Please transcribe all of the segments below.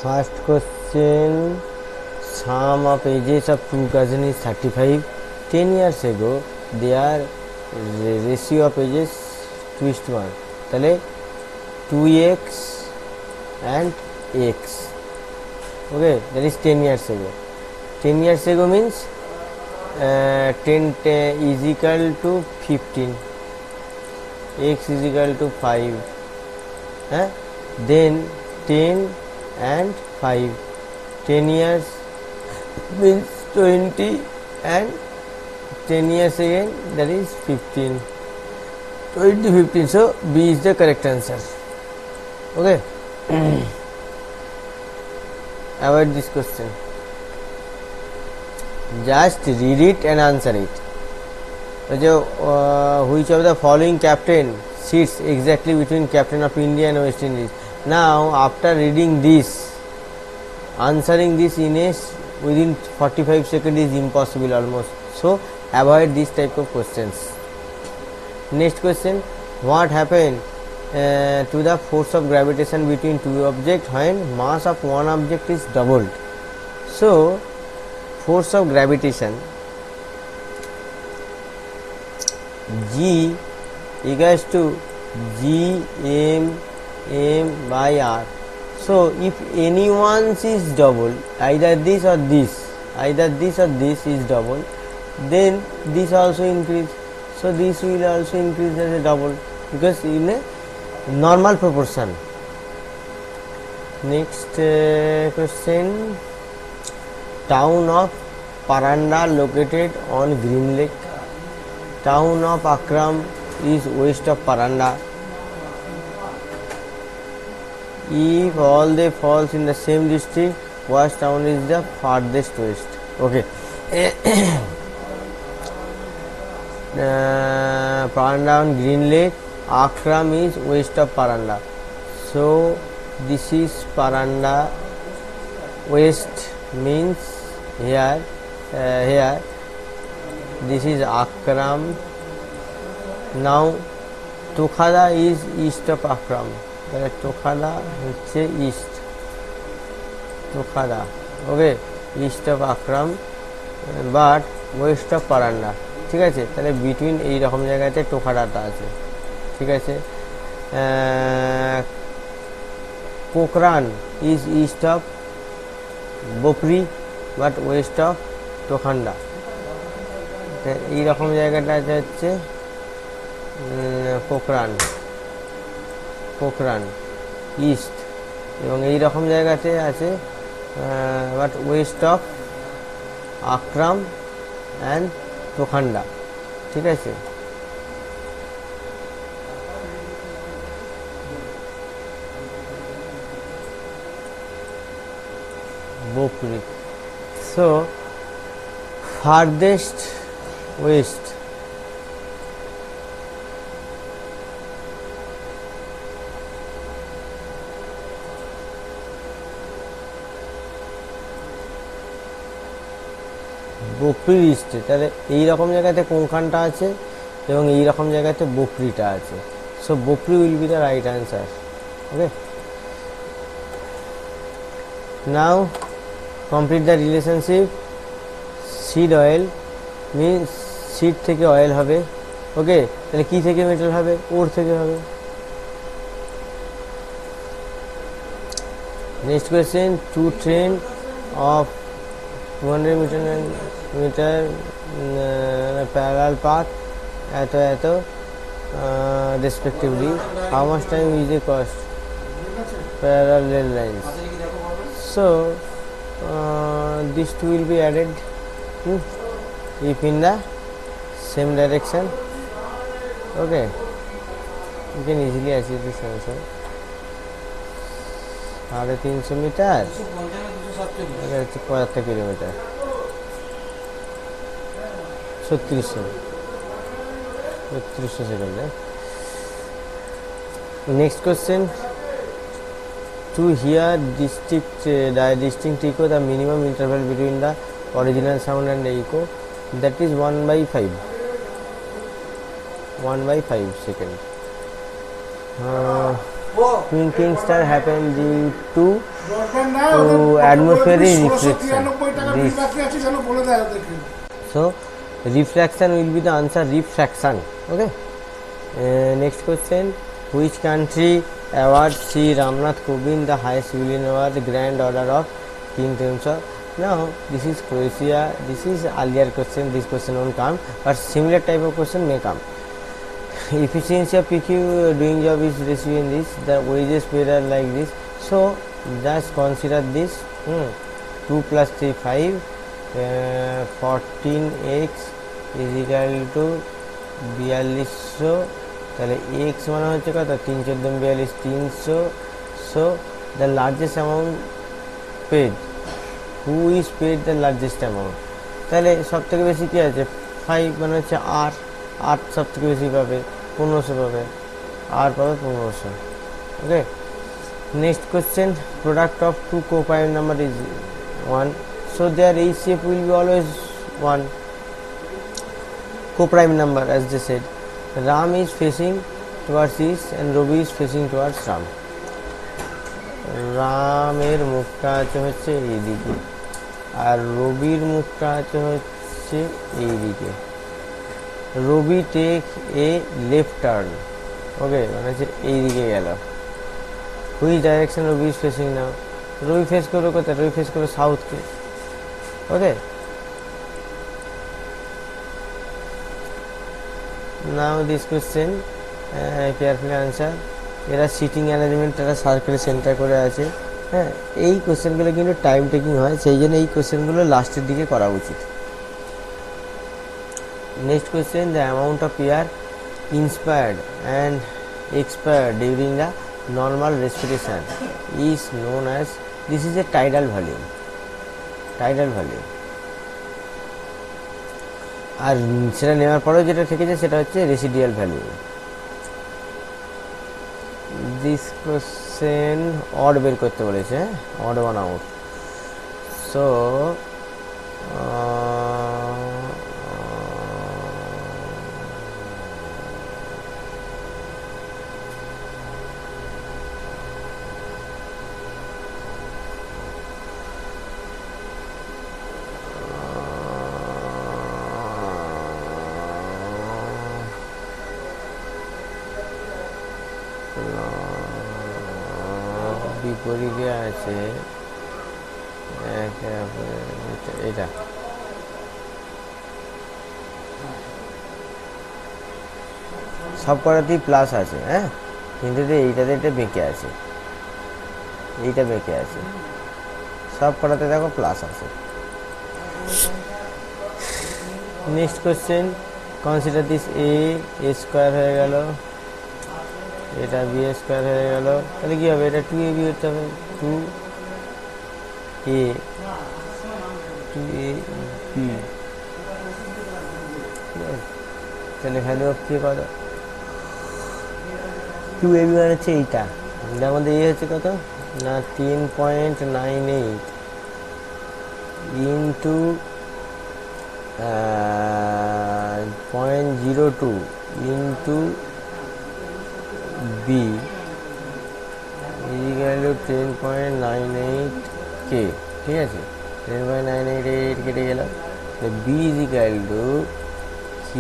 First question, sum of ages of two cousins is 35. 10 years ago, their ratio of ages 2:1. তাহলে 2x and x. Okay, that is 10 years ago. 10 years ago means 10 is equal to 15. X is equal to 5. Then 10 and 5. 10 years means 20 and 10 years again, that is 15. 20, 15. So B is the correct answer. Okay. Avoid this question. Just read it and answer it. Which of the following captain sits exactly between captain of India and West Indies? Now, after reading this, answering this within 45 seconds is impossible almost. So, avoid this type of questions. Next question, what happened to the force of gravitation between two objects when mass of one object is doubled? So, force of gravitation G equals to G m by r. So if anyone's is double, either this or this is double, then this also increase. So this will also increase as a double because in a normal proportion. Next question, town of Paranda located on Green Lake. Town of Akram is west of Paranda. If all they falls in the same district, which town is the farthest west? Okay. Paranda on Green Lake, Akram is west of Paranda. So this is Paranda. West means here. This is Akram. Now Tokhada is east of Akram. Tokhada হচ্ছে east. Tokhada, okay, east of Akram, but west of Paranda. ঠিক আছে, তাহলে between এই রকম জায়গাতে টোখাডাটা আছে। ঠিক আছে, পোখরান ইজ ইস্ট অফ বপরি বাট ওয়েস্ট অফ টোখান্ডা। এই রকম জায়গাটা হচ্ছে পোখরান ইস্ট, এবং এই রকম জায়গাতে আছে বাট ওয়েস্ট অফ আকরাম অ্যান্ড টোখান্ডা। ঠিক আছে, বপরি। সো farthest west, বকরির ইস্টে, তাহলে এই রকম জায়গাতে কোনখানটা আছে এবং এই রকম জায়গাতে বকরিটা আছে। So Bakri will be the right answer. Okay, now complete the relationship. Seed oil means seed থেকে অয়েল হবে। ওকে, তাহলে কি থেকে মেটাল হবে? ওর থেকে হবে। Next question, to train of 200 meter parallel path at respectively, how much time is the cost? Parallel lines. So these two will be added if in the same direction. Okay, you can easily achieve this answer. 350 metre, 75 kilometre, 3600 second. Next question, to hear distinct echo, the minimum interval between the original sound and the echo, that is 1/5 second. Twinkling star happened due to to atmospheric reflection. So refraction will be the answer, refraction. Okay. Next question, which country awards Sri Ramnath Kovind the highest civilian award, the Grand Order of King Temsa? Now this is Croatia. This is earlier question, this question won't come, but similar type of question may come. Efficiency of PQ doing job is receiving this, the wages paid are like this. So just consider this, 2 plus 3 5, 14x is equal to 4200, তাহলে x মানে হচ্ছে কত, 3 14 42 300. So the largest amount paid, who is paid the largest amount? তাহলে সব থেকে বেশি কি আছে, 5 মানে হচ্ছে আর সব থেকে বেশি পাবে, 1500 পাবে, আর পাবে 1500. ওকে. Next question, product of two co-prime number is 1, so their HCF will be always 1. Co-prime number, as they said, Ram is facing towards east and Robi is facing towards Ram. রামের মুখটা আছে হচ্ছে এইদিকে আর রবির মুখটা আছে হচ্ছে এইদিকে. Rabi take a left turn, okay, মানে হচ্ছে এইদিকে গেল. Which direction Rabi is facing now? Rabi face করবে কোথায়? রবি ফেস করবে সাউথকে. Okay. Now this question carefully answer. এরা সিটিং অ্যারেঞ্জমেন্ট এরা সার্কেলে সেন্টার করে আছে. হ্যাঁ, এই কোয়েশ্চেনগুলো কিন্তু টাইম টেকিং হয়, সেই জন্য এই কোয়েশ্চেনগুলো লাস্টের দিকে করা উচিত. Next question, the amount of air inspired and expired during the normal respiration is known as, this is a tidal volume. আর সেটা নেওয়ার পরেও যেটা থেকে যায় সেটা হচ্ছে রেসিডিয়াল ভ্যালু. দিস কোশ্চেন অড বের করতে বলেছে, অড ওয়ান আউট. সো বিপরীতে আছে এটা, সব করাতেই প্লাস আছে. হ্যাঁ, কিন্তু এইটাতে এটা বেঁকে আছে, এইটা বেঁকে আছে, সব করাতে দেখো প্লাস আছে. Next question, consider this A square হয়ে গেল, এটা বি স্কোয়ার হয়ে গেল, তাহলে কী হবে? এটা 2ab হতে হবে, 2ab. তাহলে ভ্যালু অফ কি কত? 2ab মানে হচ্ছে এইটা, যার মধ্যে এ হচ্ছে কত না 10.98 into 0.02 into B equal to 10.98k. ঠিক আছে, 10.988 কেটে গেল. B equal to k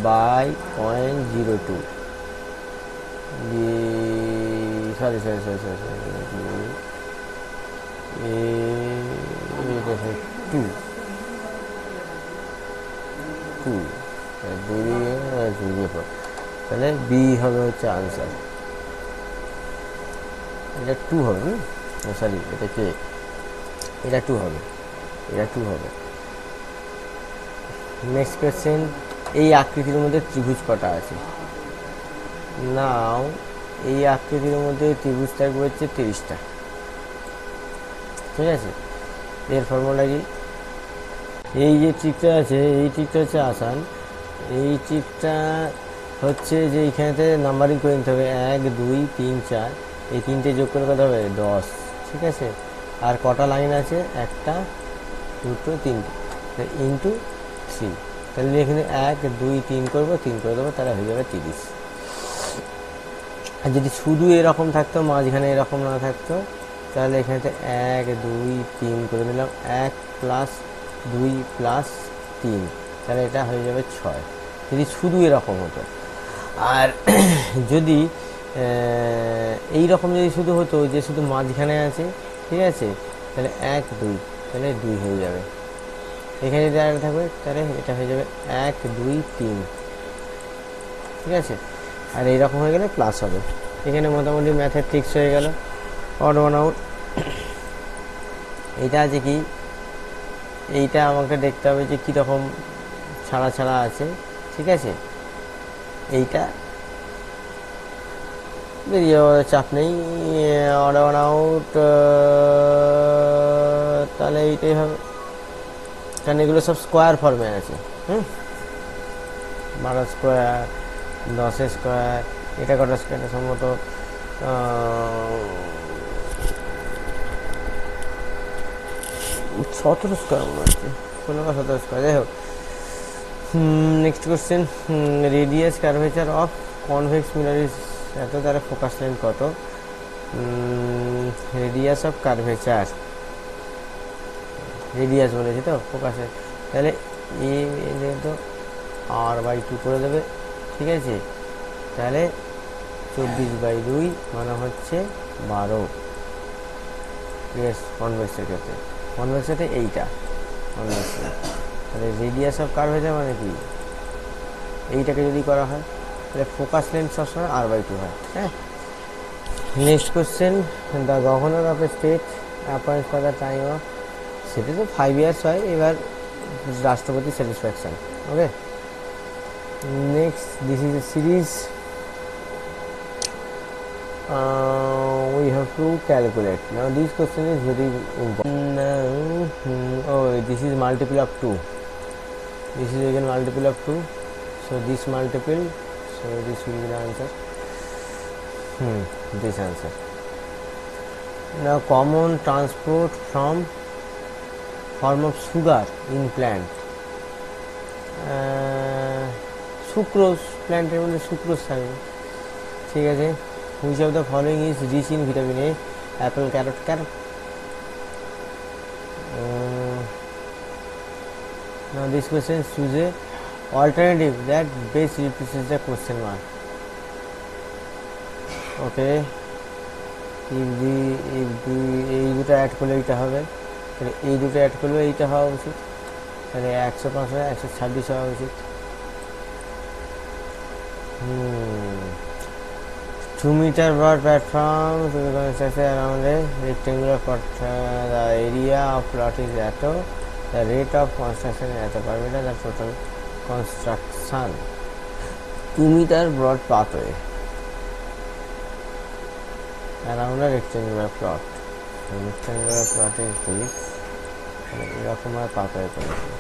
by 0.02. Sorry 2 তাহলে বি হবে হচ্ছে আনসার. এটা 2 হবে, সরি এটা কে, এটা 2 হবে, এটা 2 হবে. নেক্সট কোয়েশ্চেন, এই আকৃতির মধ্যে ত্রিভুজ কটা আছে? নাও এই আকৃতির মধ্যে ত্রিভুজ থাকবে হচ্ছে 30টা. ঠিক আছে, এর ফর্মুলা কি? এই যে ট্রিকটা আছে, এই ট্রিকটা হচ্ছে আসান. এই ট্রিকটা হচ্ছে যে এইখানেতে নাম্বারিং করে নিতে হবে, 1 2 3 4, এই তিনটে যোগ করে কত হবে? 10. ঠিক আছে, আর কটা লাইন আছে? 1 2 3 ইন্টু 3. তাহলে এখানে 1 2 3 করবো, 3 করে দেবো, তাহলে হয়ে যাবে 30. আর যদি শুধু এরকম থাকতো, মাঝখানে এরকম না থাকতো, তাহলে এখানে 1 2 3 করে দিলাম, 1 প্লাস 2 প্লাস 3, তাহলে এটা হয়ে যাবে 6, যদি শুধু এরকম হতো। আর যদি এই রকম যদি শুধু হতো যে শুধু মাঝখানে আছে, ঠিক আছে, তাহলে 1 2, তাহলে 2 হয়ে যাবে। এখানে যদি আর থাকবে তাহলে এটা হয়ে যাবে 1 2 3, ঠিক আছে। আর এইরকম হয়ে গেলে প্লাস হবে। এখানে মোটামুটি ম্যাথের ট্রিক্স হয়ে গেল। Odd one out. এইটা আছে কি, এইটা আমাকে দেখতে হবে যে কীরকম ছাড়া ছাড়া আছে, ঠিক আছে। এইটা বেরিয়ে যাওয়ার চাপ নেই। অড ওয়ান আউট, তাহলে এইটাই হবে, কারণ এগুলো সব স্কোয়ার ফর্মে আছে। 12 স্কোয়ার, 10 স্কোয়ার, এটা কটা স্কোয়ার সম্ভবত 17 স্কোয়ার মনে হচ্ছে, 16 বা 17 স্কোয়ার, যাই হোক। Next question, radius curvature of convex mirror is এত, তারা ফোকাস লেন্থ কত? রেডিয়াস অফ কার্ভেচার, রেডিয়াস বলেছি তো, ফোকাসে, তাহলে এ তো r/2 করে দেবে, ঠিক আছে। তাহলে 24/2 মানে হচ্ছে 12, ইয়েস, কনভেক্সের ক্ষেত্রে। কনভেক্সেতে এইটা কনভেক্স, তাহলে রেডিয়াস অফ কার্ভেচার মানে কি, এইটাকে যদি করা হয় তাহলে ফোকাস লেন্থ সবসময় r/2 হয়। হ্যাঁ। Next question, the governor of a state অ্যাপয়েন্টস for the time of, সেটা তো 5 ইয়ার্স হয়, এবার রাষ্ট্রপতি satisfaction. Okay, next, this is a series, we have to calculate. Now this question is very important. Oh, this is multiple of 2. This is again multiple of 2. So this multiple, so this will be the answer. This answer. Now common transport from form of sugar in plant. Sucrose, প্ল্যান্টের মধ্যে sucrose থাকবে, ঠিক আছে। Which of the following is rich in vitamin A? Apple, carrot, carrot. Now this question, choose a alternative that best replaces the question mark. Okay, এই দুটো add করলে এইটা হবে, তাহলে এই দুটো অ্যাড করলে এইটা হওয়া উচিত, তাহলে 105 126 হওয়া উচিত। 2 meter broad platform to be constructed around a rectangular plot. The area of plot is atto. The rate of construction is atto per meter. The total construction. 2 meter broad pathway around a rectangular plot. The rectangular plot is this. এরকম আর pathway করেছে।